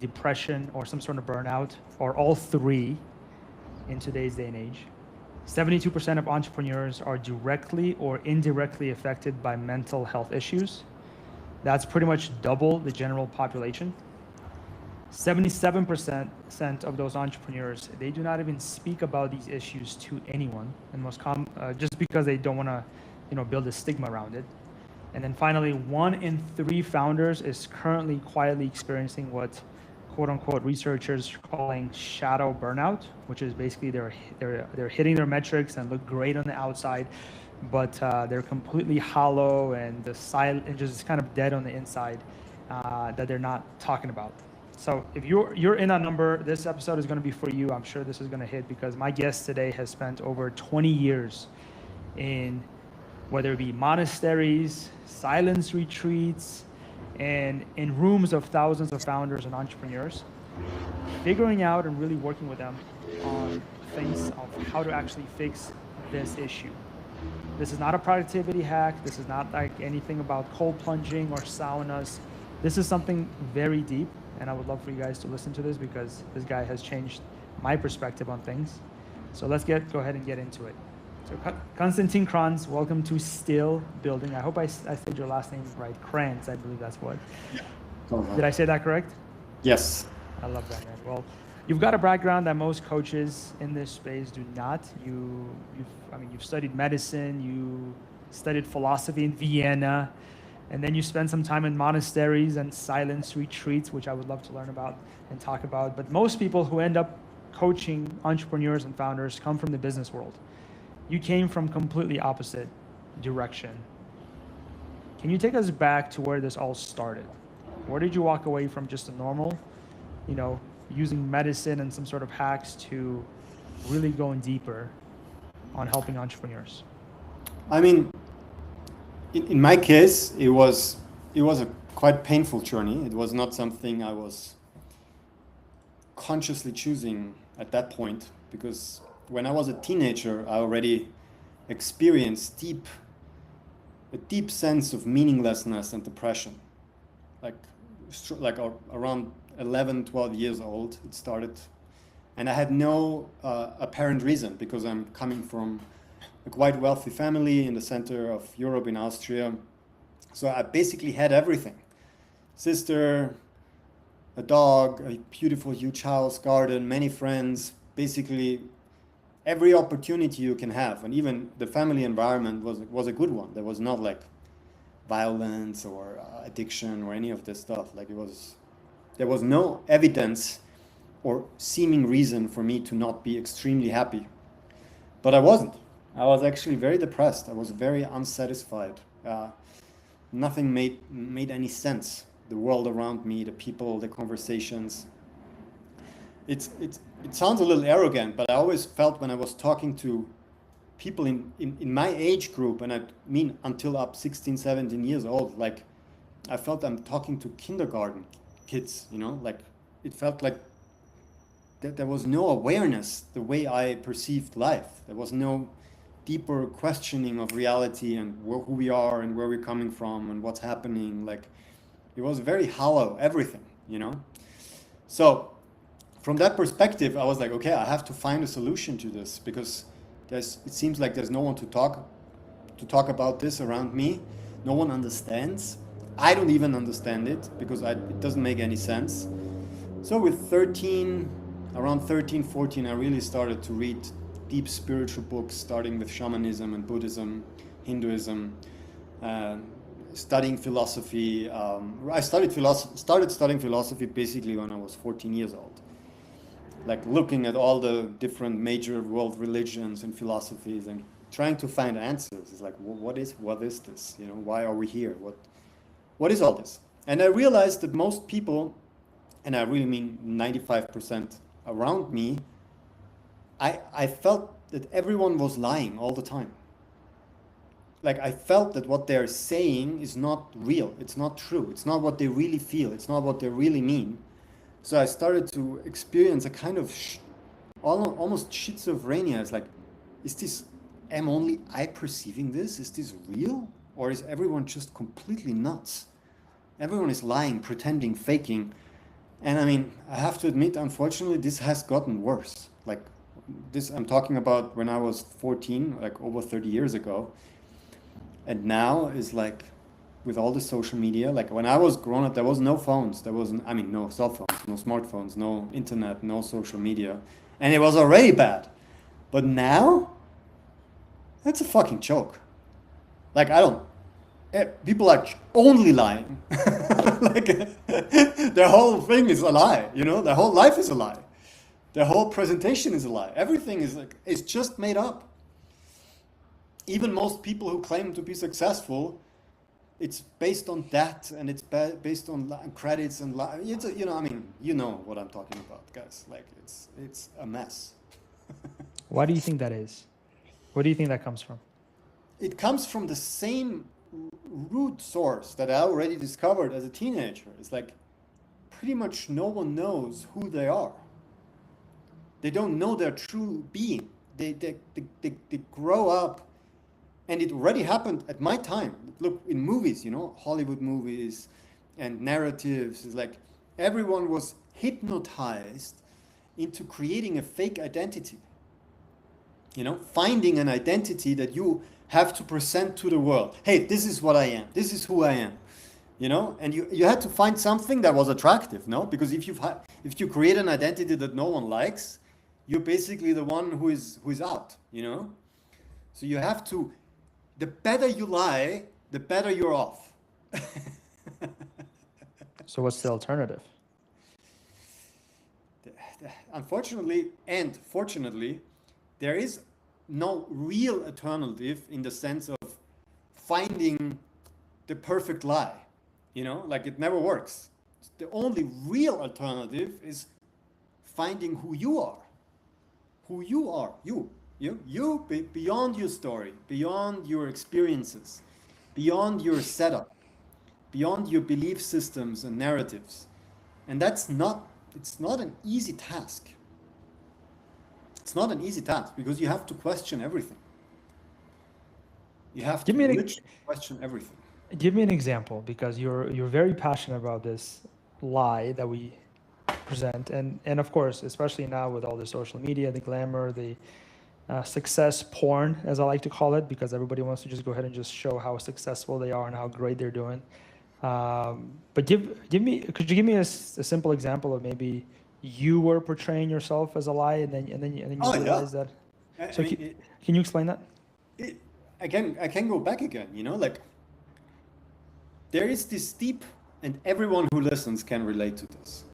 depression, or some sort of burnout, or all three in today's day and age. 72% of entrepreneurs are directly or indirectly affected by mental health issues. That's pretty much double the general population. 77% of those entrepreneurs, they do not even speak about these issues to anyone, and just because they don't want to, build a stigma around it. And then finally, 1 in 3 founders is currently quietly experiencing what quote unquote researchers are calling shadow burnout, which is basically they're hitting their metrics and look great on the outside, but they're completely hollow and and just kind of dead on the inside, that they're not talking about. So if you're in that number, this episode is going to be for you. I'm sure this is going to hit, because my guest today has spent over 20 years in, whether it be monasteries, silence retreats, and in rooms of thousands of founders and entrepreneurs, figuring out and really working with them on things of how to actually fix this issue. This is not a productivity hack. This is not like anything about cold plunging or saunas. This is something very deep, and I would love for you guys to listen to this, because this guy has changed my perspective on things. So let's go ahead and get into it. So Konstantin Kranz, welcome to Still Building. I hope I said your last name right. Kranz, I believe that's what. Yeah. Did I say that correct? Yes. I love that, man. Well, you've got a background that most coaches in this space do not. You've studied medicine, you studied philosophy in Vienna, and then you spent some time in monasteries and silence retreats, which I would love to learn about and talk about. But most people who end up coaching entrepreneurs and founders come from the business world. You came from completely opposite direction. Can you take us back to where this all started? Where did you walk away from just a normal, using medicine and some sort of hacks, to really going deeper on helping entrepreneurs? I mean, in my case, it was a quite painful journey. It was not something I was consciously choosing at that point, because when I was a teenager, I already experienced a deep sense of meaninglessness and depression. Like around 11, 12 years old, it started. And I had no apparent reason, because I'm coming from a quite wealthy family in the center of Europe, in Austria. So I basically had everything. Sister, a dog, a beautiful huge house, garden, many friends, basically every opportunity you can have. And even the family environment was a good one. There was not like violence or addiction or any of this stuff. There was no evidence or seeming reason for me to not be extremely happy. But I wasn't. I was actually very depressed. I was very unsatisfied. Nothing made any sense. The world around me, the people, the conversations. It sounds a little arrogant, but I always felt, when I was talking to people in my age group, and I mean until up 16, 17 years old, like I felt I'm talking to kindergarten kids, it felt like there was no awareness the way I perceived life. There was no deeper questioning of reality and who we are and where we're coming from and what's happening. Like, it was very hollow, everything, So from that perspective, I was like, okay, I have to find a solution to this, because it seems like there's no one to talk about this around me. No one understands. I don't even understand it, because it doesn't make any sense. So with around 13, 14, I really started to read deep spiritual books, starting with shamanism and Buddhism, Hinduism, studying philosophy. I started studying philosophy basically when I was 14 years old. Like looking at all the different major world religions and philosophies and trying to find answers. It's like, what is this? Why are we here? What is all this? And I realized that most people, and I really mean 95% around me, I felt that everyone was lying all the time. Like, I felt that what they're saying is not real. It's not true. It's not what they really feel. It's not what they really mean. So I started to experience a kind of almost schizophrenia. It's like, am only I perceiving this? Is this real? Or is everyone just completely nuts? Everyone is lying, pretending, faking. And I mean, I have to admit, unfortunately, this has gotten worse. Like this, I'm talking about when I was 14, like over 30 years ago. And now is like with all the social media, like when I was growing up, there was no phones. There wasn't, I mean, no cell phones, no smartphones, no internet, no social media. And it was already bad. But now, that's a fucking joke. Like, I don't, people are only lying. Like, their whole thing is a lie, you know? Their whole life is a lie. Their whole presentation is a lie. Everything is like, it's just made up. Even most people who claim to be successful, it's based on that, and it's based on credits and it's you know, I mean, you know what I'm talking about, guys. Like it's a mess. Why do you think that is? Where do you think that comes from? It comes from the same root source that I already discovered as a teenager. It's like pretty much no one knows who they are. They don't know their true being. They grow up, and it already happened at my time. Look, in movies, you know, Hollywood movies and narratives, it's like everyone was hypnotized into creating a fake identity. You know, finding an identity that you have to present to the world. Hey, this is what I am. This is who I am. You know, and you had to find something that was attractive, no? Because if you create an identity that no one likes, you're basically the one who is out, you know? So you have to, the better you lie, the better you're off. So what's the alternative? Unfortunately and fortunately, there is no real alternative in the sense of finding the perfect lie. You know, like it never works. The only real alternative is finding who you are. Who you are. You beyond your story, beyond your experiences, beyond your setup, beyond your belief systems and narratives. And it's not an easy task. It's not an easy task because you have to question everything. You have to literally question everything. Give me an example, because you're very passionate about this lie that we present, and of course, especially now with all the social media, the glamour, the success porn, as I like to call it, because everybody wants to just go ahead and just show how successful they are and how great they're doing. But could you give me a simple example of maybe you were portraying yourself as a lie, and then you realize that? So can you explain that? Again, I can go back again. You know, like there is this deep, and everyone who listens can relate to this.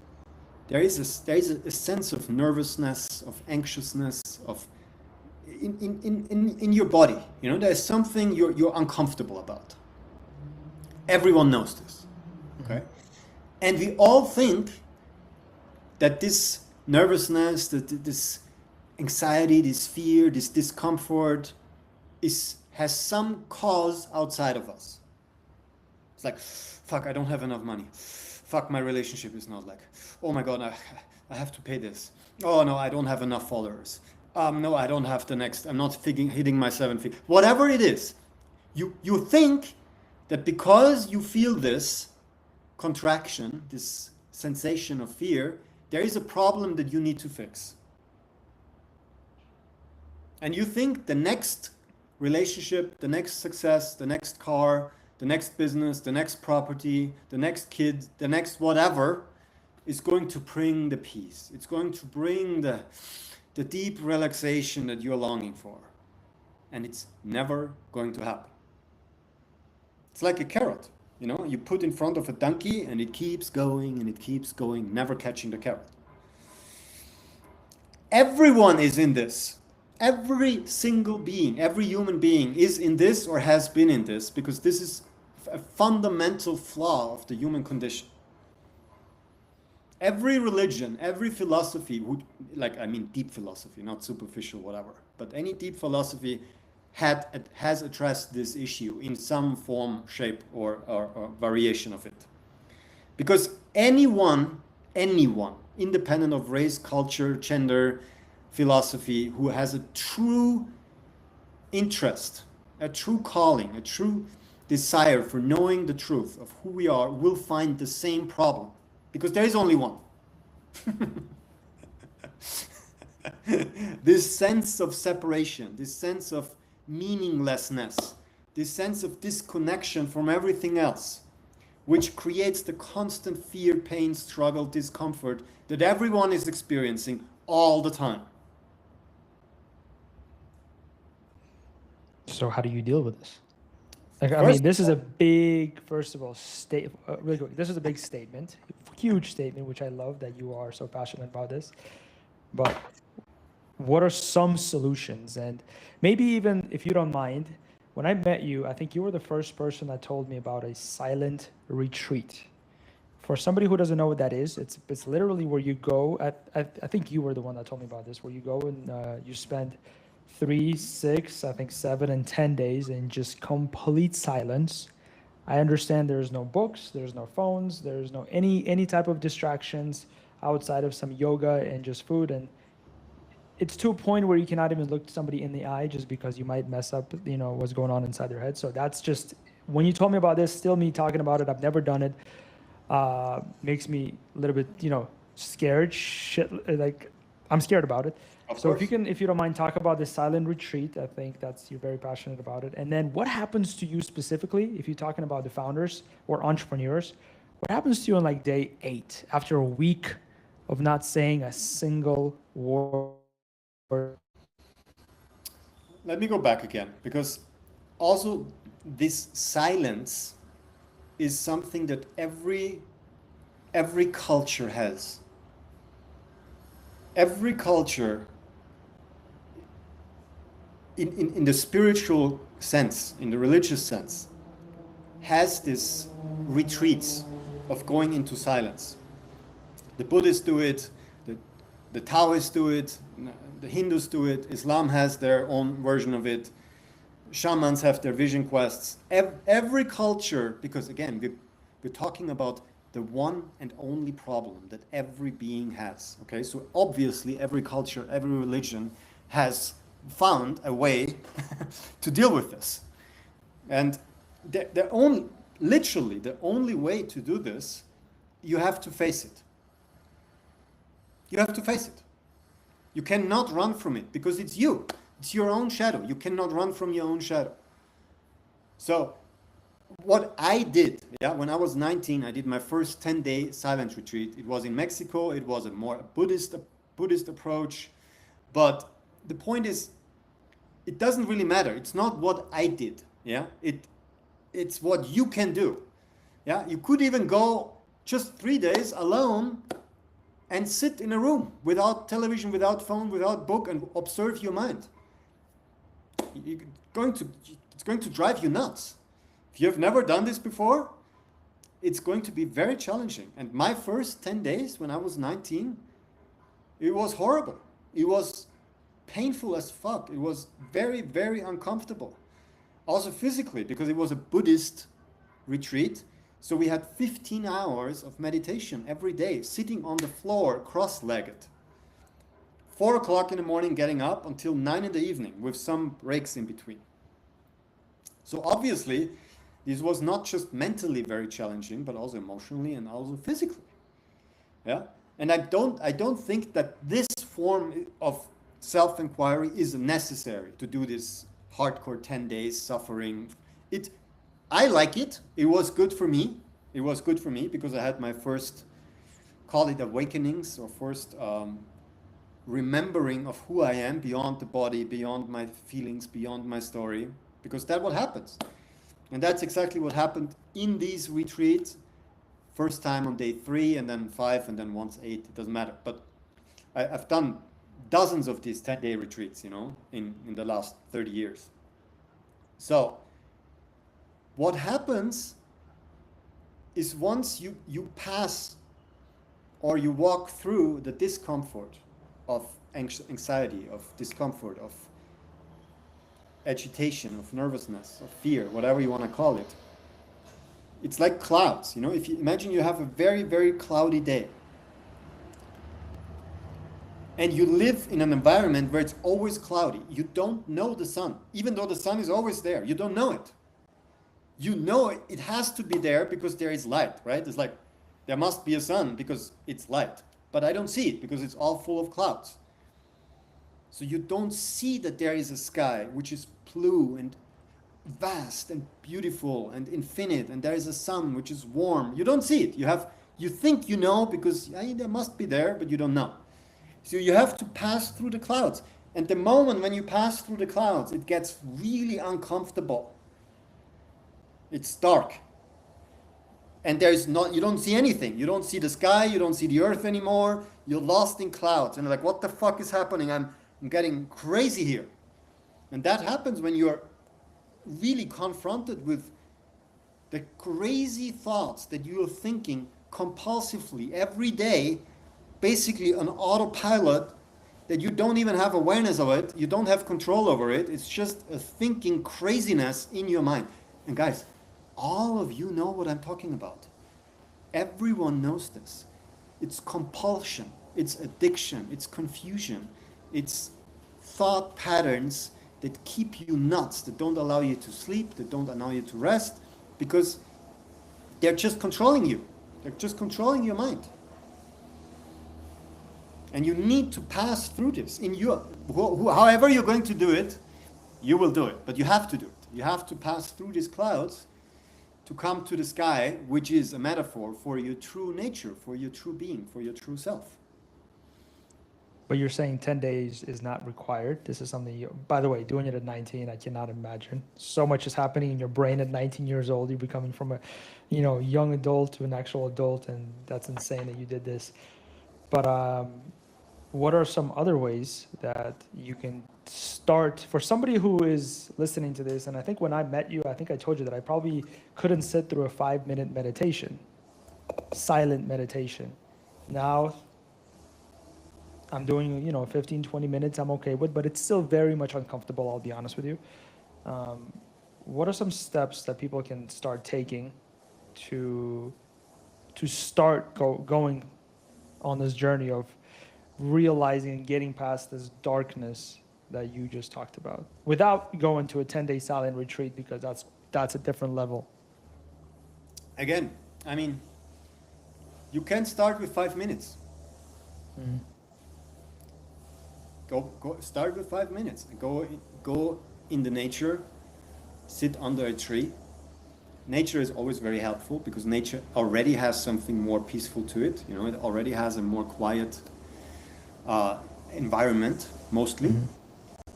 There is a sense of nervousness, of anxiousness, of in your body. You know, there's something you're uncomfortable about. Everyone knows this, okay? And we all think that this nervousness, this anxiety, this fear, this discomfort has some cause outside of us. It's like, fuck, I don't have enough money. Fuck, my relationship is not like, oh my God, I have to pay this. Oh no, I don't have enough followers. No, I don't have the next, I'm not hitting my 7 feet. Whatever it is, you think that because you feel this contraction, this sensation of fear, there is a problem that you need to fix. And you think the next relationship, the next success, the next car, the next business, the next property, the next kid, the next whatever is going to bring the peace. It's going to bring the deep relaxation that you're longing for. And it's never going to happen. It's like a carrot, you know, you put in front of a donkey and it keeps going and it keeps going, never catching the carrot. Everyone is in this. Every single being, every human being is in this or has been in this, because this is a fundamental flaw of the human condition. Every religion, every philosophy, deep philosophy, not superficial, whatever, but any deep philosophy has addressed this issue in some form, shape, or variation of it. Because anyone, independent of race, culture, gender, philosophy, who has a true interest, a true calling, a true desire for knowing the truth of who we are, will find the same problem. Because there is only one. This sense of separation, this sense of meaninglessness, this sense of disconnection from everything else, which creates the constant fear, pain, struggle, discomfort that everyone is experiencing all the time. So how do you deal with this? Like, I mean, this is a big, first of all, really quick, this is a big statement, huge statement, which I love that you are so passionate about this. But what are some solutions? And maybe even, if you don't mind, when I met you, I think you were the first person that told me about a silent retreat. For somebody who doesn't know what that is, it's literally where you go, I think you were the one that told me about this, where you go and you spend 3, 6, I think 7 and 10 days in just complete silence. I understand there's no books, there's no phones, there's no any type of distractions outside of some yoga and just food. And it's to a point where you cannot even look somebody in the eye just because you might mess up, what's going on inside their head. So that's just, when you told me about this, still me talking about it, I've never done it, makes me a little bit, scared, like I'm scared about it. So if you don't mind, talk about this silent retreat. I think you're very passionate about it. And then what happens to you specifically, if you're talking about the founders or entrepreneurs, what happens to you on like day 8 after a week of not saying a single word? Let me go back again, because also this silence is something that every culture has. Every culture, in the spiritual sense, in the religious sense, has this retreats of going into silence. The Buddhists do it, the Taoists do it, the Hindus do it, Islam has their own version of it, shamans have their vision quests. Every culture, because again, we're talking about the one and only problem that every being has. Okay, so obviously every culture, every religion has found a way to deal with this. And literally the only way to do this, you have to face it. You have to face it. You cannot run from it because it's you. It's your own shadow. You cannot run from your own shadow. So what I did, when I was 19, I did my first 10-day silent retreat. It was in Mexico. It was a more Buddhist approach. But the point is, it doesn't really matter. It's not what I did. It's what you can do. You could even go just 3 days alone and sit in a room without television, without phone, without book, and observe your mind. It's going to drive you nuts. If you've never done this before, it's going to be very challenging. And my first 10 days when I was 19, it was horrible. It was painful as fuck. It was very, very uncomfortable. Also physically, because it was a Buddhist retreat. So we had 15 hours of meditation every day, sitting on the floor, cross-legged. 4 o'clock in the morning, getting up until 9 in the evening, with some breaks in between. So obviously, this was not just mentally very challenging, but also emotionally and also physically. And I don't think that this form of self-inquiry is necessary to do this hardcore 10 days suffering. I like it. It was good for me. It was good for me because I had my first, call it awakenings, or first remembering of who I am beyond the body, beyond my feelings, beyond my story, because that's what happens. And that's exactly what happened in these retreats. First time on day 3, and then 5, and then once 8, it doesn't matter. But I've done dozens of these 10-day retreats, in the last 30 years. So what happens is once you pass or you walk through the discomfort of anxiety, of discomfort, of agitation, of nervousness, of fear, whatever you want to call it, it's like clouds. If you imagine you have a very, very cloudy day and you live in an environment where it's always cloudy, you don't know the sun. Even though the sun is always there, you don't know it. You know it has to be there because there is light, right? It's like there must be a sun because it's light. but I don't see it because it's all full of clouds. So you don't see that there is a sky which is blue and vast and beautiful and infinite, and there is a sun which is warm. You don't see it. You think you know because there must be there, but you don't know. So you have to pass through the clouds. And the moment when you pass through the clouds, it gets really uncomfortable. It's dark. And you don't see anything. You don't see the sky, you don't see the earth anymore. You're lost in clouds. And you're like, what the fuck is happening? I'm getting crazy here. And that happens when you're really confronted with the crazy thoughts that you are thinking compulsively every day, basically on autopilot, that you don't even have awareness of it, you don't have control over it. It's just a thinking craziness in your mind. And guys, all of you know what I'm talking about. Everyone knows this. It's compulsion, it's addiction, it's confusion, it's thought patterns that keep you nuts, that don't allow you to sleep, that don't allow you to rest, because they're just controlling you. They're just controlling your mind. And you need to pass through this. However you're going to do it, you will do it. But you have to do it. You have to pass through these clouds to come to the sky, which is a metaphor for your true nature, for your true being, for your true self. But you're saying 10 days is not required. This is something by the way, doing it at 19, I cannot imagine. So much is happening in your brain at 19 years old. You're becoming from a, young adult to an actual adult, and that's insane that you did this. But what are some other ways that you can start for somebody who is listening to this? And I think when I met you, I think I told you that I probably couldn't sit through a 5-minute meditation, silent meditation. Now I'm doing, 15, 20 minutes I'm okay with, but it's still very much uncomfortable, I'll be honest with you. What are some steps that people can start taking to start going on this journey of realizing and getting past this darkness that you just talked about, without going to a 10-day silent retreat, because that's a different level? Again, you can start with 5 minutes. Mm-hmm. Go start with 5 minutes. Go in the nature, sit under a tree. Nature is always very helpful because nature already has something more peaceful to it. It already has a more quiet environment, mostly. Mm-hmm.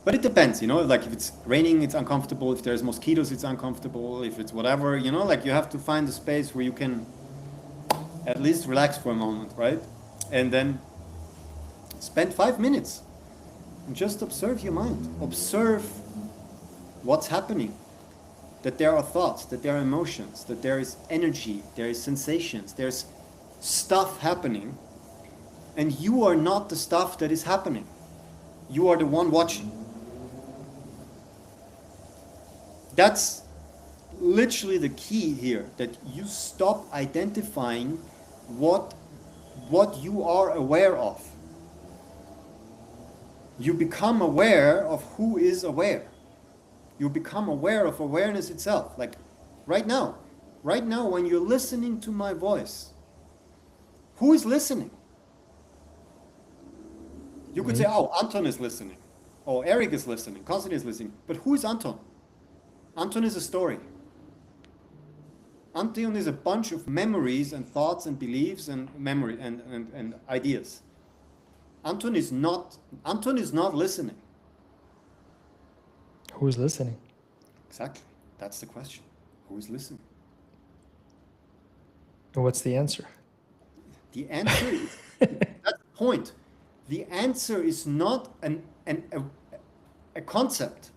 But it depends, like if it's raining, it's uncomfortable. If there's mosquitoes, it's uncomfortable. If it's whatever, like you have to find a space where you can at least relax for a moment, right? And then spend 5 minutes and just observe your mind. Observe what's happening. That there are thoughts, that there are emotions, that there is energy, there is sensations, there's stuff happening. And you are not the stuff that is happening. You are the one watching. That's literally the key here, that you stop identifying what you are aware of. You become aware of who is aware. You become aware of awareness itself. Like right now when you're listening to my voice, who is listening? You could say, oh, Anton is listening, or Eric is listening, Konstantin is listening. But who is Anton? Anton is a story. Anton is a bunch of memories and thoughts and beliefs and memory and ideas. Anton is not listening. Who is listening? Exactly. That's the question. Who is listening? What's the answer? The answer is, that's the point. The answer is not a concept.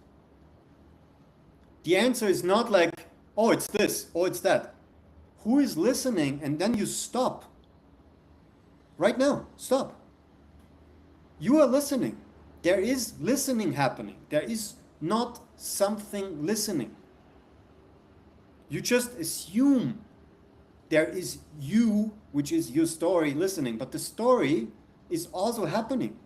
The answer is not like, oh, it's this, oh, it's that. Who is listening? And then you stop. Right now, stop. You are listening. There is listening happening. There is not something listening. You just assume there is you, which is your story, listening, but the story is also happening.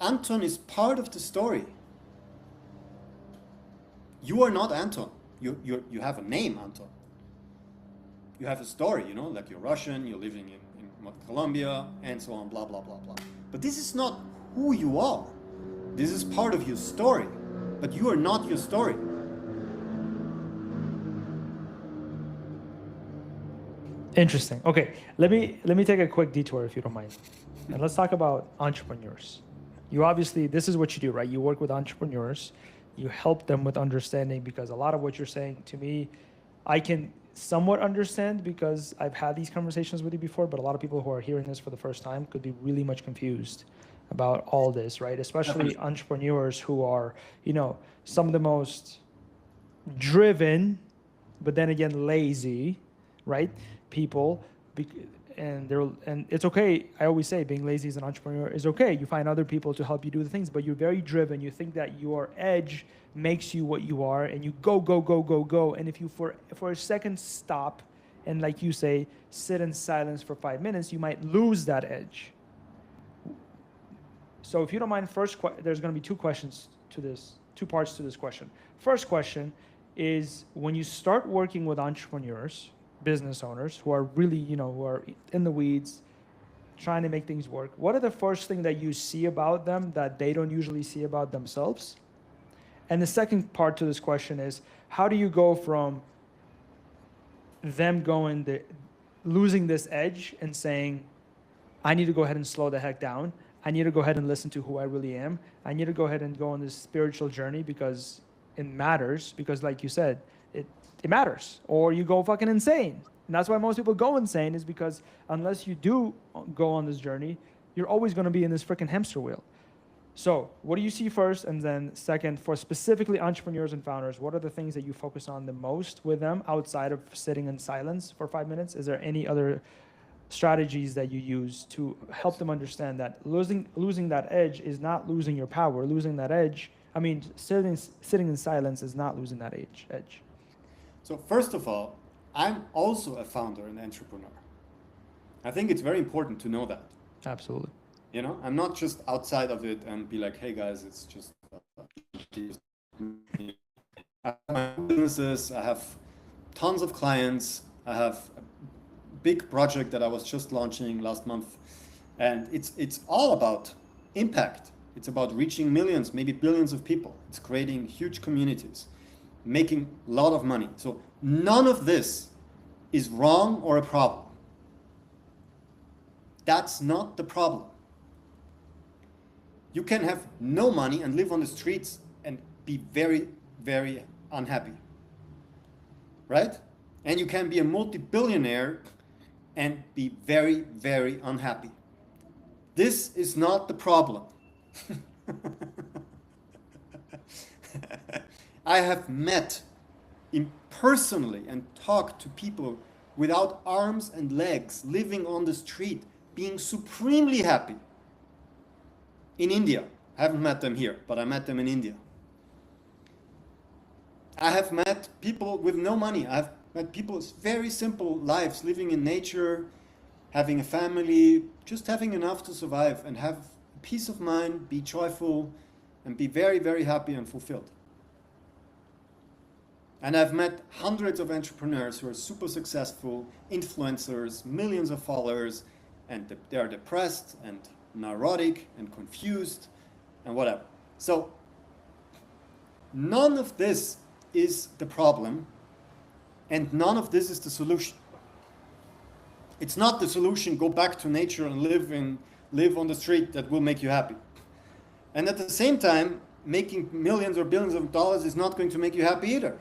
Anton is part of the story. You are not Anton. You have a name, Anton. you have a story, you know, like you're Russian, you're living in Colombia, and so on, blah, blah, blah, blah. But this is not who you are. This is part of your story, but you are not your story. Interesting. Okay, let me take a quick detour if you don't mind, and let's talk about entrepreneurs. You obviously, this is what you do, right? You work with entrepreneurs, you help them with understanding, because a lot of what you're saying to me, I can somewhat understand because I've had these conversations with you before, but a lot of people who are hearing this for the first time could be really much confused about all this, right? Especially entrepreneurs who are, you know, some of the most driven, but then again lazy, right? People, and it's okay. I always say being lazy as an entrepreneur is okay. You find other people to help you do the things, but you're very driven. You think that your edge makes you what you are, and you go, go, go, go, go. And if you for a second stop and, like you say, sit in silence for 5 minutes, you might lose that edge. So if you don't mind, there's going to be two parts to this question. First question is, when you start working with entrepreneurs, business owners who are really, you know, who are in the weeds, trying to make things work, what are the first thing that you see about them that they don't usually see about themselves? And the second part to this question is, how do you go from them losing this edge and saying, I need to go ahead and slow the heck down. I need to go ahead and listen to who I really am. I need to go ahead and go on this spiritual journey because it matters, because like you said, it matters, or you go fucking insane. And that's why most people go insane, is because unless you do go on this journey, you're always going to be in this freaking hamster wheel. So what do you see first? And then second, for specifically entrepreneurs and founders, what are the things that you focus on the most with them outside of sitting in silence for 5 minutes? Is there any other strategies that you use to help them understand that losing that edge is not losing your power? Losing that edge, I mean, sitting in silence is not losing that edge. So first of all, I'm also a founder and entrepreneur. I think it's very important to know that. Absolutely. You know, I'm not just outside of it and be like, hey guys, it's just I have my businesses, I have tons of clients, I have a big project that I was just launching last month, and it's all about impact. It's about reaching millions, maybe billions of people. It's creating huge communities, making a lot of money. So none of this is wrong or a problem. That's not the problem. You can have no money and live on the streets and be very, very unhappy, right? And you can be a multi-billionaire and be very, very unhappy. This is not the problem. I have met personally and talked to people without arms and legs, living on the street, being supremely happy. In India. I haven't met them here, but I met them in India. I have met people with no money. I've met people with very simple lives, living in nature, having a family, just having enough to survive and have peace of mind, be joyful, and be very, very happy and fulfilled. And I've met hundreds of entrepreneurs who are super successful, influencers, millions of followers, and they are depressed and neurotic and confused and whatever. So none of this is the problem, and none of this is the solution. It's not the solution, go back to nature and live on the street, that will make you happy. And at the same time, making millions or billions of dollars is not going to make you happy either.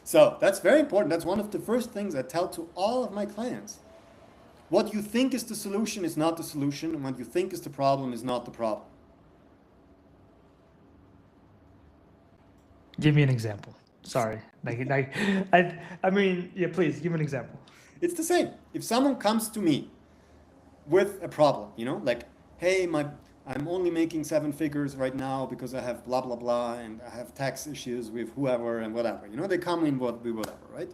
So that's very important. That's one of the first things I tell to all of my clients. What you think is the solution is not the solution, and what you think is the problem is not the problem. Give me an example. Sorry. I mean, yeah, please give an example. It's the same. If someone comes to me with a problem, you know, like, hey, I'm only making 7 figures right now because I have blah, blah, blah, and I have tax issues with whoever and whatever. You know, they come in with whatever, right?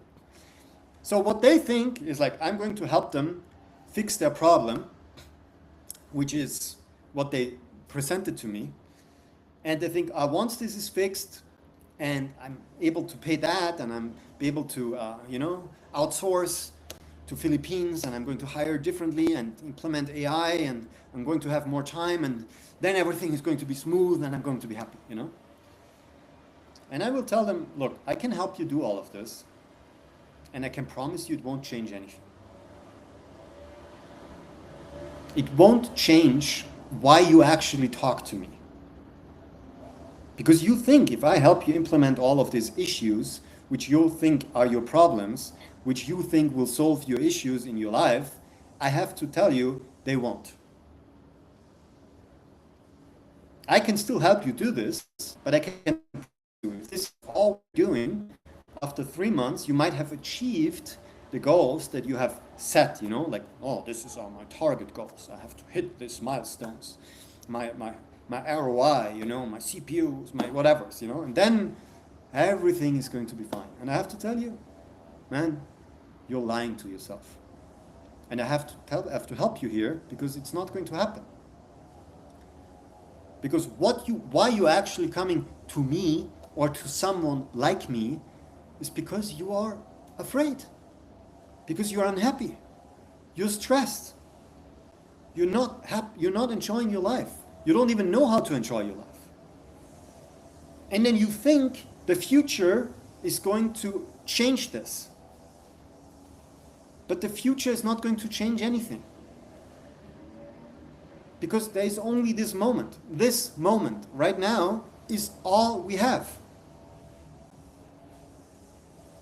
So what they think is like, I'm going to help them fix their problem, which is what they presented to me. And they think, once this is fixed and I'm able to pay that and I'm able to, outsource to Philippines and I'm going to hire differently and implement AI and I'm going to have more time and then everything is going to be smooth and I'm going to be happy, And I will tell them, look, I can help you do all of this and I can promise you it won't change anything. It won't change why you actually talk to me. Because you think if I help you implement all of these issues, which you think are your problems, which you think will solve your issues in your life, I have to tell you, they won't. I can still help you do this, but I can, if this is all we're doing, after 3 months, you might have achieved the goals that you have set, like, this is all my target goals. I have to hit these milestones, my ROI, my CPUs, my whatevers, and then everything is going to be fine. And I have to tell you, man, you're lying to yourself. And I have to help you here because it's not going to happen. Because why you're actually coming to me or to someone like me is because you are afraid. Because you're unhappy. You're stressed. You're not happy. You're not enjoying your life. You don't even know how to enjoy your life. And then you think the future is going to change this. But the future is not going to change anything. Because there is only this moment. This moment right now is all we have.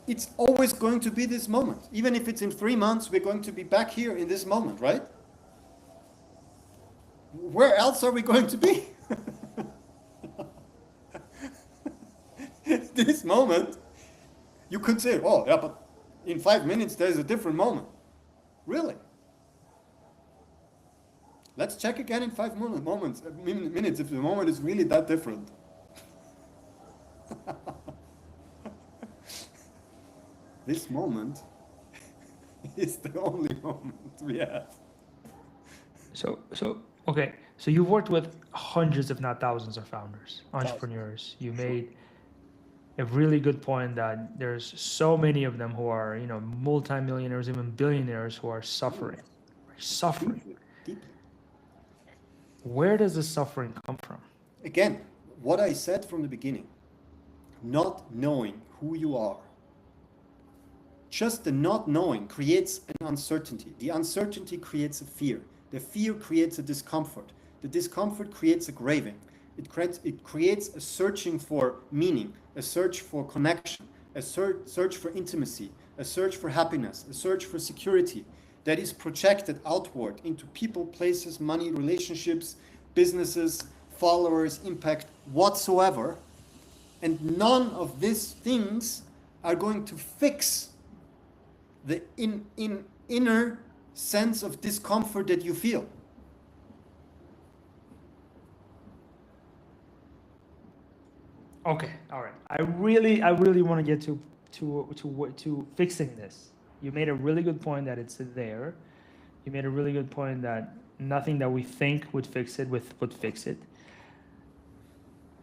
It's always going to be this moment. Even if it's in 3 months, we're going to be back here in this moment, right? Where else are we going to be? This moment, you could say, but in 5 minutes there's a different moment. Really? Let's check again in 5 minutes if the moment is really that different. This moment is the only moment we have. Okay. So you've worked with hundreds, if not thousands of founders, entrepreneurs. You made a really good point that there's so many of them who are, multimillionaires, even billionaires who are suffering. Deeply. Where does the suffering come from? Again, what I said from the beginning, not knowing who you are. Just the not knowing creates an uncertainty. The uncertainty creates a fear. The fear creates a discomfort. The discomfort creates a craving. It creates a searching for meaning, a search for connection, a search for intimacy, a search for happiness, a search for security that is projected outward into people, places, money, relationships, businesses, followers, impact, whatsoever. And none of these things are going to fix the inner sense of discomfort that you feel. Okay, all right. I really want to get to fixing this. You made a really good point that it's there. You made a really good point that nothing that we think would fix it would fix it.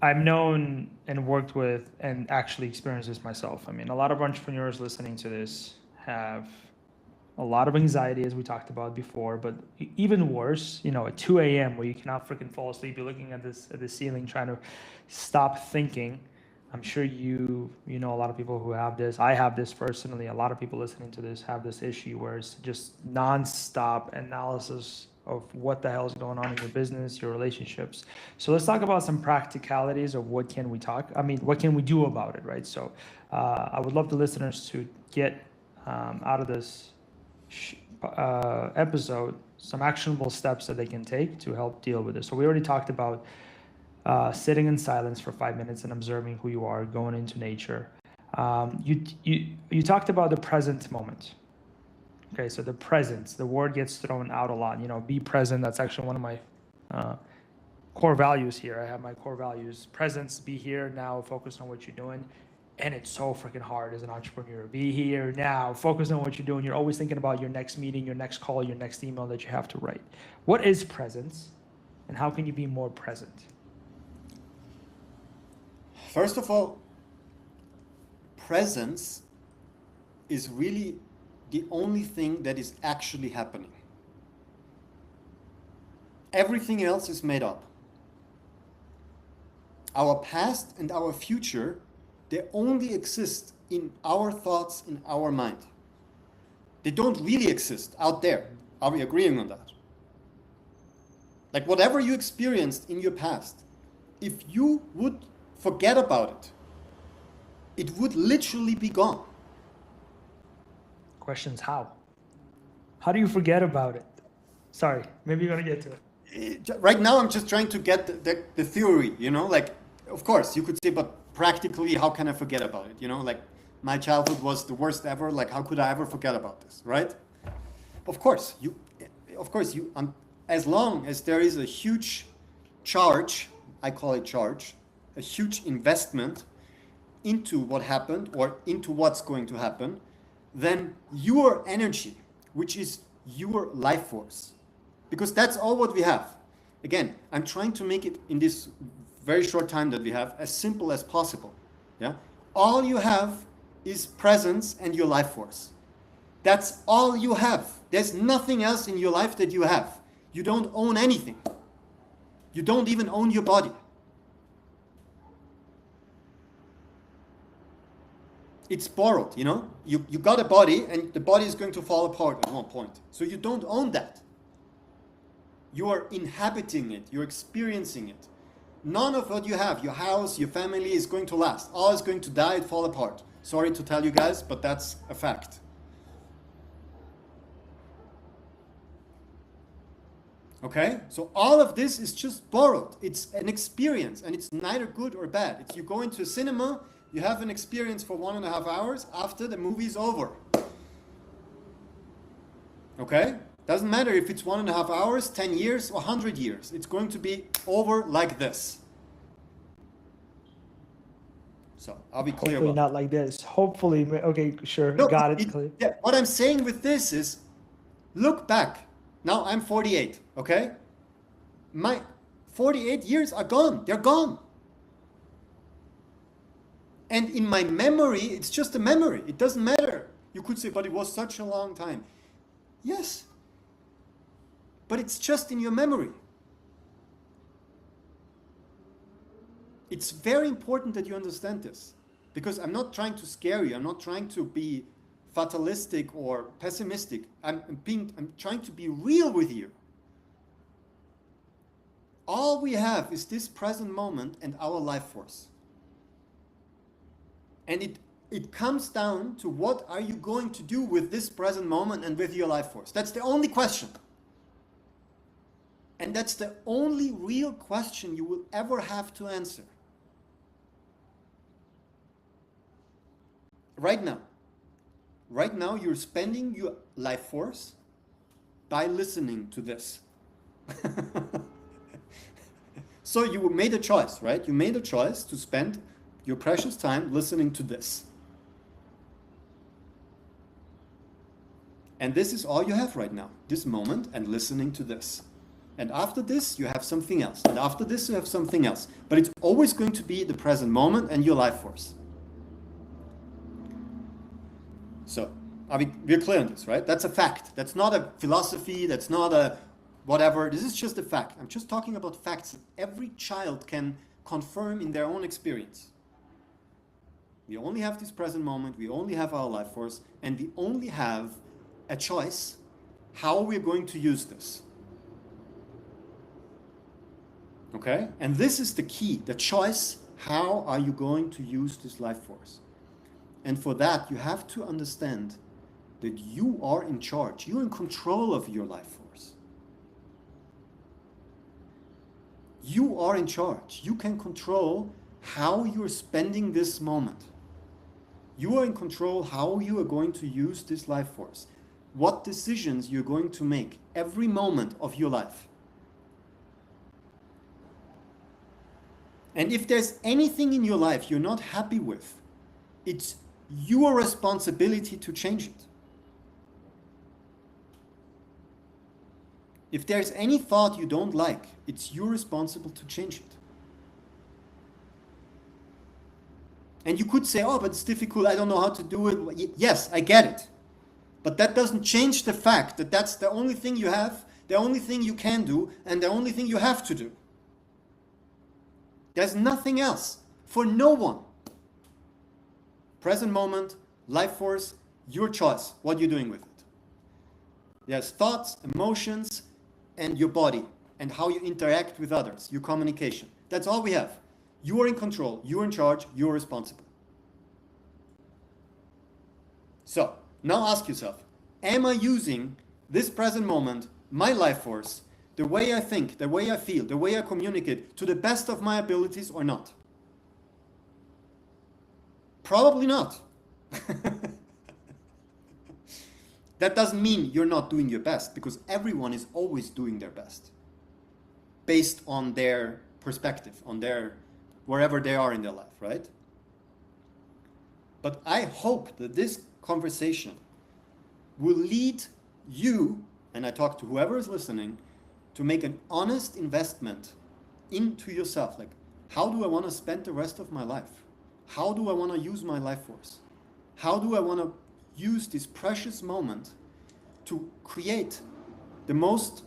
I've known and worked with and actually experienced this myself. I mean, a lot of entrepreneurs listening to this have a lot of anxiety, as we talked about before, but even worse, at 2 a.m. where you cannot freaking fall asleep, you're looking at the ceiling trying to stop thinking. I'm sure you know a lot of people who have this. I have this personally. A lot of people listening to this have this issue where it's just nonstop analysis of what the hell is going on in your business, your relationships. So let's talk about some practicalities of what can we do about it, right? So I would love the listeners to get out of this episode some actionable steps that they can take to help deal with this. So we already talked about sitting in silence for 5 minutes and observing who you are, going into nature. You talked about the present moment. Okay, so the presence, the word gets thrown out a lot. Be present. That's actually one of my core values here. I have my core values: presence, be here now, focus on what you're doing. And it's so freaking hard as an entrepreneur. Be here now, focus on what you're doing. You're always thinking about your next meeting, your next call, your next email that you have to write. What is presence, and how can you be more present? First of all, presence is really the only thing that is actually happening. Everything else is made up. Our past and our future, they only exist in our thoughts, in our mind. They don't really exist out there. Are we agreeing on that? Like whatever you experienced in your past, if you would forget about it, it would literally be gone. Question's how? How do you forget about it? Sorry, maybe you're gonna get to it. Right now I'm just trying to get the theory, you know, like, of course you could say, but practically, how can I forget about it? You know, like my childhood was the worst ever. Like, how could I ever forget about this, right? Of course, as long as there is a huge charge, I call it charge, a huge investment into what happened or into what's going to happen, then your energy, which is your life force, because that's all what we have. Again, I'm trying to make it in this very short time that we have as simple as possible. Yeah, all you have is presence and your life force. That's all you have. There's nothing else in your life that you have. You don't own anything. You don't even own your body. It's borrowed, you know? You got a body and the body is going to fall apart at one point. So you don't own that. You are inhabiting it. You're experiencing it. None of what you have, your house, your family, is going to last. All is going to die and fall apart. Sorry to tell you guys, but that's a fact. Okay? So all of this is just borrowed. It's an experience, and it's neither good or bad. It's you go into a cinema, you have an experience for 1.5 hours after the movie's over. Okay? Doesn't matter if it's 1.5 hours, 10 years, or 100 years. It's going to be over like this. So I'll be clear Hopefully about not like this. Hopefully, okay, sure, No, got it. Clear. Yeah, what I'm saying with this is, look back. Now I'm 48, okay? My 48 years are gone. They're gone. And in my memory, it's just a memory. It doesn't matter. You could say, but it was such a long time. Yes. But it's just in your memory. It's very important that you understand this, because I'm not trying to scare you. I'm not trying to be fatalistic or pessimistic. I'm trying to be real with you. All we have is this present moment and our life force. And it comes down to, what are you going to do with this present moment and with your life force? That's the only question. And that's the only real question you will ever have to answer. Right now you're spending your life force by listening to this. So you made a choice, right? You made a choice to spend your precious time listening to this. And this is all you have right now, this moment and listening to this. And after this, you have something else. And after this, you have something else. But it's always going to be the present moment and your life force. So, we're clear on this, right? That's a fact. That's not a philosophy. That's not a whatever. This is just a fact. I'm just talking about facts that every child can confirm in their own experience. We only have this present moment. We only have our life force. And we only have a choice how we're going to use this. Okay? And this is the key, the choice. How are you going to use this life force? And for that, you have to understand that you are in charge. You're in control of your life force. You are in charge. You can control how you're spending this moment. You are in control how you are going to use this life force. What decisions you're going to make every moment of your life. And if there's anything in your life you're not happy with, it's your responsibility to change it. If there's any thought you don't like, it's your responsibility to change it. And you could say, oh, but it's difficult, I don't know how to do it. Yes, I get it. But that doesn't change the fact that that's the only thing you have, the only thing you can do, and the only thing you have to do. There's nothing else for no one. Present moment, life force, your choice. What you're doing with it. There's thoughts, emotions, and your body, and how you interact with others, your communication. That's all we have. You are in control, you're in charge, you're responsible. So, now ask yourself, am I using this present moment, my life force, the way I think, the way I feel, the way I communicate, to the best of my abilities or not? Probably not. That doesn't mean you're not doing your best, because everyone is always doing their best based on their perspective, on their wherever they are in their life, right? But I hope that this conversation will lead you, and I talk to whoever is listening, to make an honest investment into yourself. Like, how do I want to spend the rest of my life? How do I want to use my life force? How do I want to use this precious moment to create the most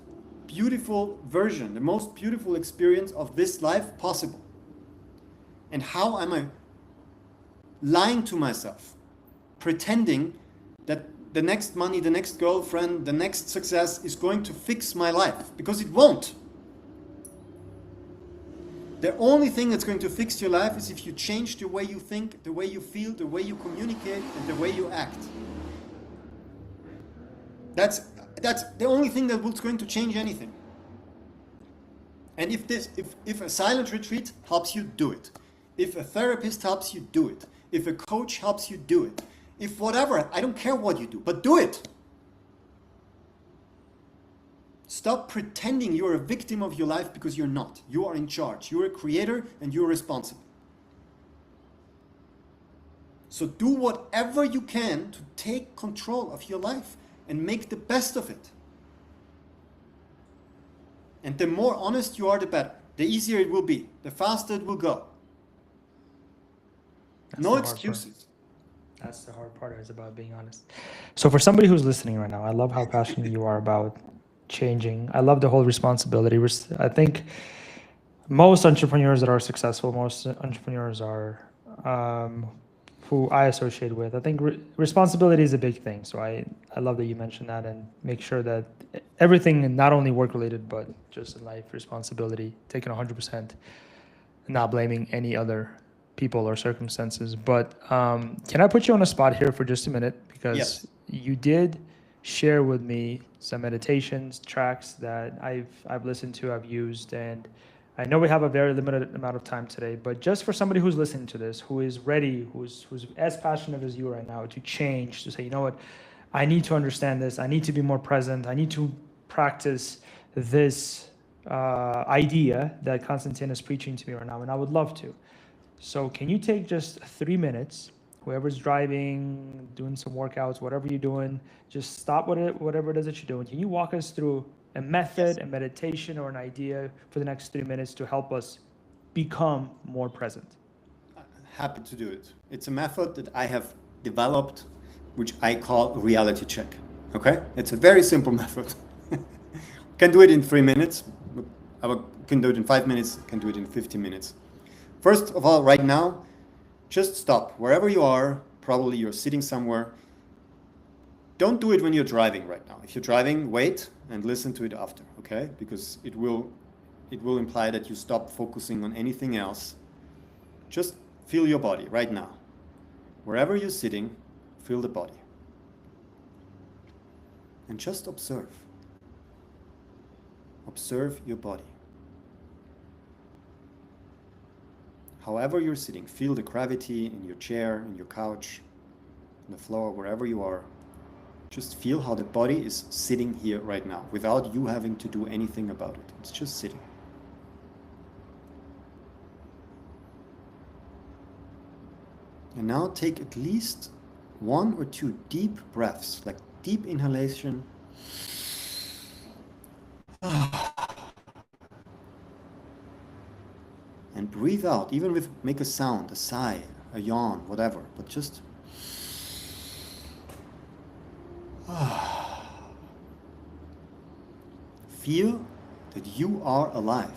beautiful version, the most beautiful experience of this life possible? And how am I lying to myself, pretending that the next money, the next girlfriend, the next success is going to fix my life? Because it won't. The only thing that's going to fix your life is if you change the way you think, the way you feel, the way you communicate, and the way you act. That's the only thing that's going to change anything. And if a silent retreat helps you, do it. If a therapist helps you, do it. If a coach helps you, do it. If whatever, I don't care what you do, but do it. Stop pretending you're a victim of your life, because you're not. You are in charge. You're a creator and you're responsible. So do whatever you can to take control of your life and make the best of it. And the more honest you are, the better. The easier it will be. The faster it will go. No excuses. That's the hard part, is about being honest. So for somebody who's listening right now, I love how passionate you are about changing. I love the whole responsibility. I think most entrepreneurs that are successful, most entrepreneurs are who I associate with. I think responsibility is a big thing. So I love that you mentioned that, and make sure that everything, not only work related, but just in life, responsibility, taking 100%, not blaming any other people or circumstances. But can I put you on a spot here for just a minute? Because yes, you did share with me some meditations, tracks that I've listened to, I've used, and I know we have a very limited amount of time today, but just for somebody who's listening to this, who is ready, who's as passionate as you right now to change, to say, you know what, I need to understand this, I need to be more present, I need to practice this idea that Konstantin is preaching to me right now, and I would love to. So can you take just 3 minutes, whoever's driving, doing some workouts, whatever you're doing, just stop whatever it is that you're doing. Can you walk us through a method, a meditation, or an idea for the next 3 minutes to help us become more present? Happy to do it. It's a method that I have developed, which I call reality check. Okay? It's a very simple method. Can do it in 3 minutes. I can do it in 5 minutes. Can do it in 15 minutes. First of all, right now, just stop. Wherever you are, probably you're sitting somewhere. Don't do it when you're driving right now. If you're driving, wait and listen to it after, okay? Because it will imply that you stop focusing on anything else. Just feel your body right now. Wherever you're sitting, feel the body. And just observe. Observe your body. However you're sitting, feel the gravity in your chair, in your couch, on the floor, wherever you are. Just feel how the body is sitting here right now, without you having to do anything about it. It's just sitting. And now take at least 1 or 2 deep breaths, like deep inhalation. And breathe out, even with make a sound, a sigh, a yawn, whatever, but just feel that you are alive.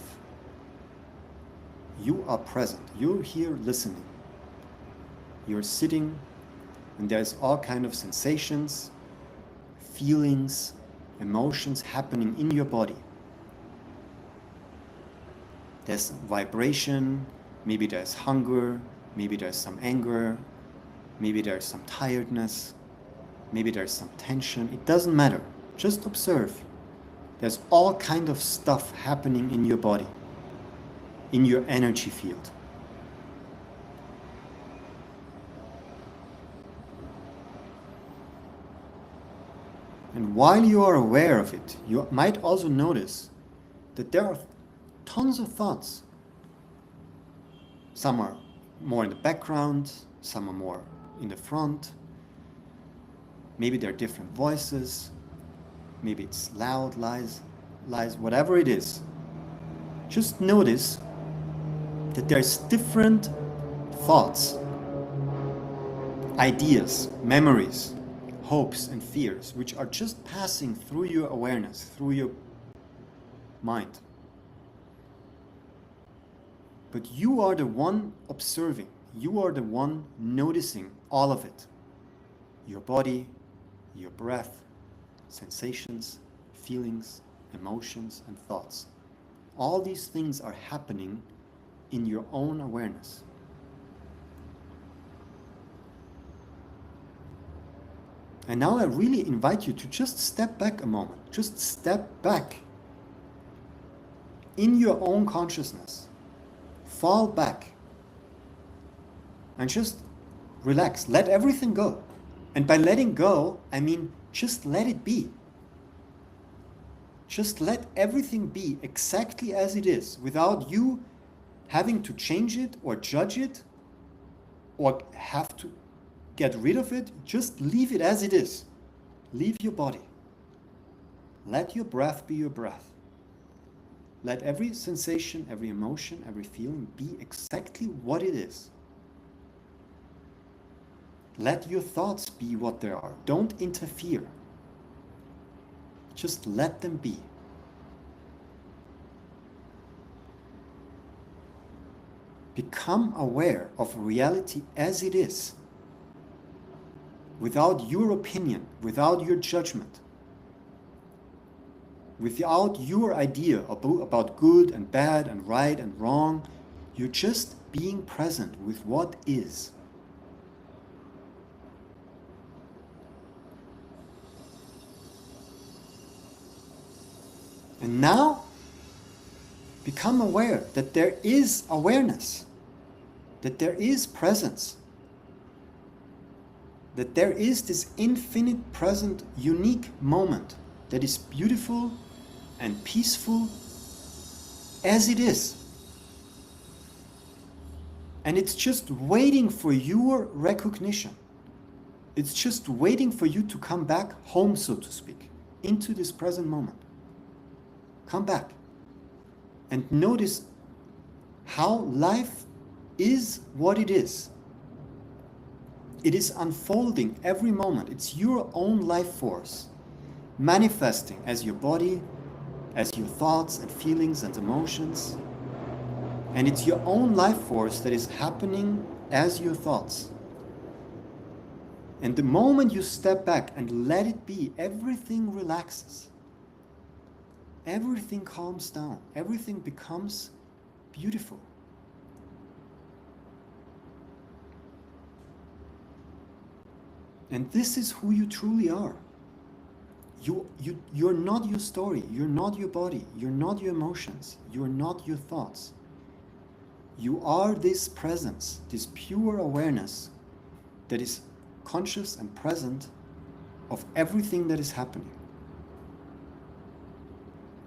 You are present. You're here listening. You're sitting, and there's all kind of sensations, feelings, emotions happening in your body. There's vibration, maybe there's hunger, maybe there's some anger, maybe there's some tiredness, maybe there's some tension. It doesn't matter. Just observe. There's all kind of stuff happening in your body, in your energy field. And while you are aware of it, you might also notice that there are tons of thoughts. Some are more in the background, some are more in the front. Maybe there are different voices. Maybe it's loud, lies, whatever it is. Just notice that there's different thoughts, ideas, memories, hopes and fears, which are just passing through your awareness, through your mind. But you are the one observing. You are the one noticing all of it. Your body, your breath, sensations, feelings, emotions, and thoughts. All these things are happening in your own awareness. And now I really invite you to just step back a moment. Just step back in your own consciousness. Fall back and just relax. Let everything go. And by letting go, I mean just let it be. Just let everything be exactly as it is, without you having to change it or judge it or have to get rid of it. Just leave it as it is. Leave your body. Let your breath be your breath. Let every sensation, every emotion, every feeling be exactly what it is. Let your thoughts be what they are. Don't interfere. Just let them be. Become aware of reality as it is, without your opinion, without your judgment, without your idea about good and bad and right and wrong. You're just being present with what is. And now, become aware that there is awareness, that there is presence, that there is this infinite present unique moment that is beautiful and peaceful as it is. And it's just waiting for your recognition. It's just waiting for you to come back home, so to speak, into this present moment. Come back and notice how life is what it is. It is unfolding every moment. It's your own life force manifesting as your body, as your thoughts and feelings and emotions. And it's your own life force that is happening as your thoughts. And the moment you step back and let it be, everything relaxes. Everything calms down. Everything becomes beautiful. And this is who you truly are. You're not your story. You're not your body. You're not your emotions. You're not your thoughts. You are this presence, this pure awareness that is conscious and present of everything that is happening.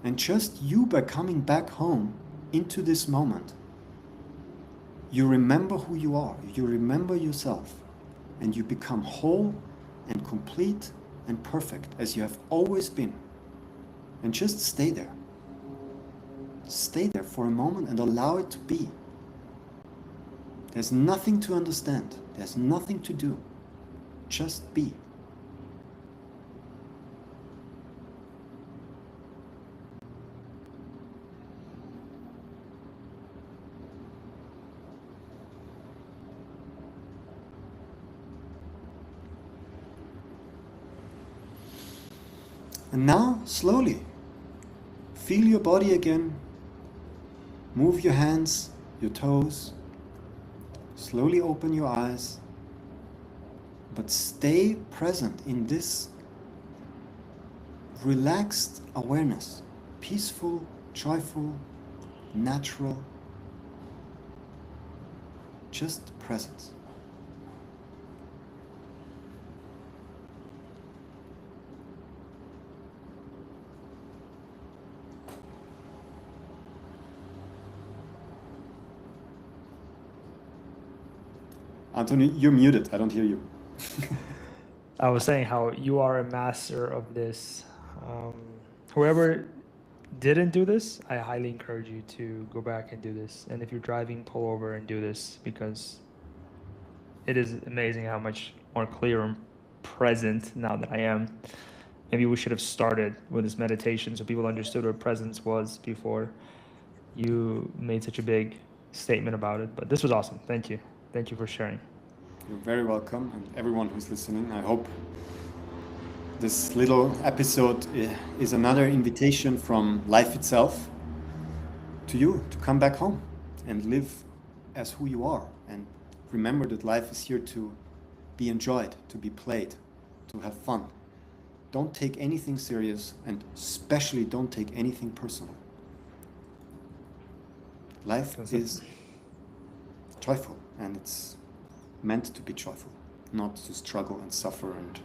And just you, by coming back home into this moment, you remember who you are, you remember yourself, and you become whole and complete and perfect as you have always been. And just stay there. Stay there for a moment and allow it to be. There's nothing to understand. There's nothing to do. Just be. And now, slowly, feel your body again. Move your hands, your toes. Slowly open your eyes. But stay present in this relaxed awareness. Peaceful, joyful, natural. Just presence. Anthony, you're muted. I don't hear you. I was saying how you are a master of this. Whoever didn't do this, I highly encourage you to go back and do this. And if you're driving, pull over and do this, because it is amazing how much more clear and present now that I am. Maybe we should have started with this meditation so people understood what presence was before you made such a big statement about it. But this was awesome. Thank you. Thank you for sharing. You're very welcome, and everyone who's listening. I hope this little episode is another invitation from life itself to you to come back home and live as who you are. And remember that life is here to be enjoyed, to be played, to have fun. Don't take anything serious, and especially don't take anything personal. Life is joyful, and it's meant to be joyful, not to struggle and suffer and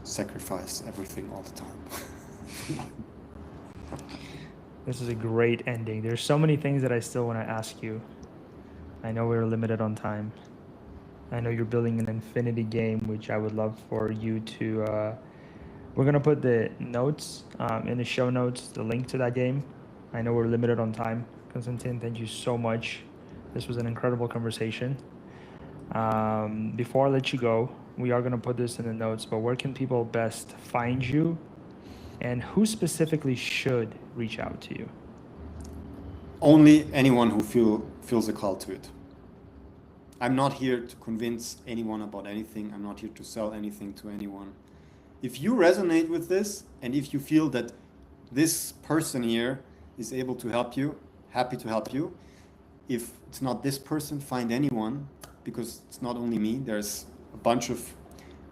sacrifice everything all the time. This is a great ending. There's so many things that I still want to ask you. I know we're limited on time. I know you're building an infinity game, which I would love for you to... we're going to put the notes in the show notes, the link to that game. I know we're limited on time. Konstantin, thank you so much. This was an incredible conversation. Before I let you go, we are going to put this in the notes, but where can people best find you? And who specifically should reach out to you? Only anyone who feels a call to it. I'm not here to convince anyone about anything. I'm not here to sell anything to anyone. If you resonate with this, and if you feel that this person here is able to help you, happy to help you. If it's not this person, find anyone, because it's not only me. There's a bunch of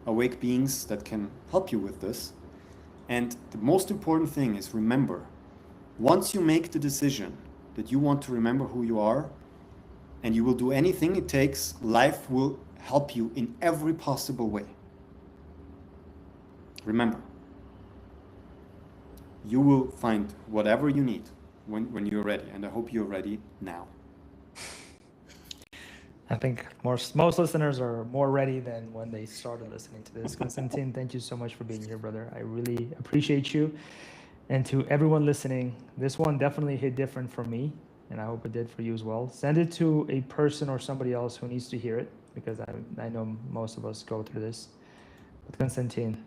awake beings that can help you with this. And the most important thing is, remember, once you make the decision that you want to remember who you are, and you will do anything it takes, life will help you in every possible way. Remember, you will find whatever you need when you're ready, and I hope you're ready now. I think most listeners are more ready than when they started listening to this. Konstantin, thank you so much for being here, brother. I really appreciate you. And to everyone listening, this one definitely hit different for me, and I hope it did for you as well. Send it to a person or somebody else who needs to hear it, because I know most of us go through this. But Konstantin,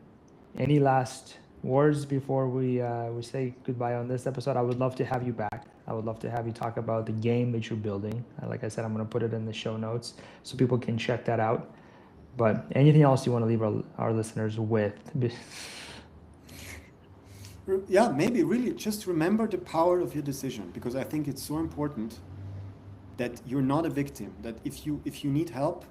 any last words before we say goodbye on this episode? I would love to have you back. I would love to have you talk about the game that you're building. Like I said, I'm going to put it in the show notes so people can check that out. But anything else you want to leave our listeners with? Yeah, maybe really just remember the power of your decision, because I think it's so important that you're not a victim, that if you need help,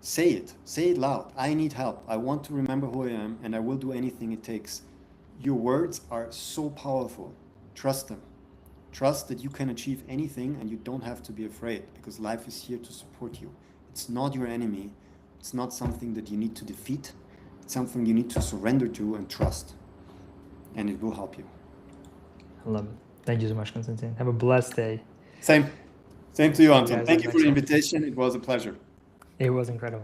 say it loud. I need help. I want to remember who I am, and I will do anything it takes. Your words are so powerful. Trust them. Trust that you can achieve anything, and you don't have to be afraid, because life is here to support you. It's not your enemy. It's not something that you need to defeat. It's something you need to surrender to and trust. And it will help you. I love it. Thank you so much, Konstantin. Have a blessed day. Same to you, Anton. Thank you for the invitation. It was a pleasure. It was incredible.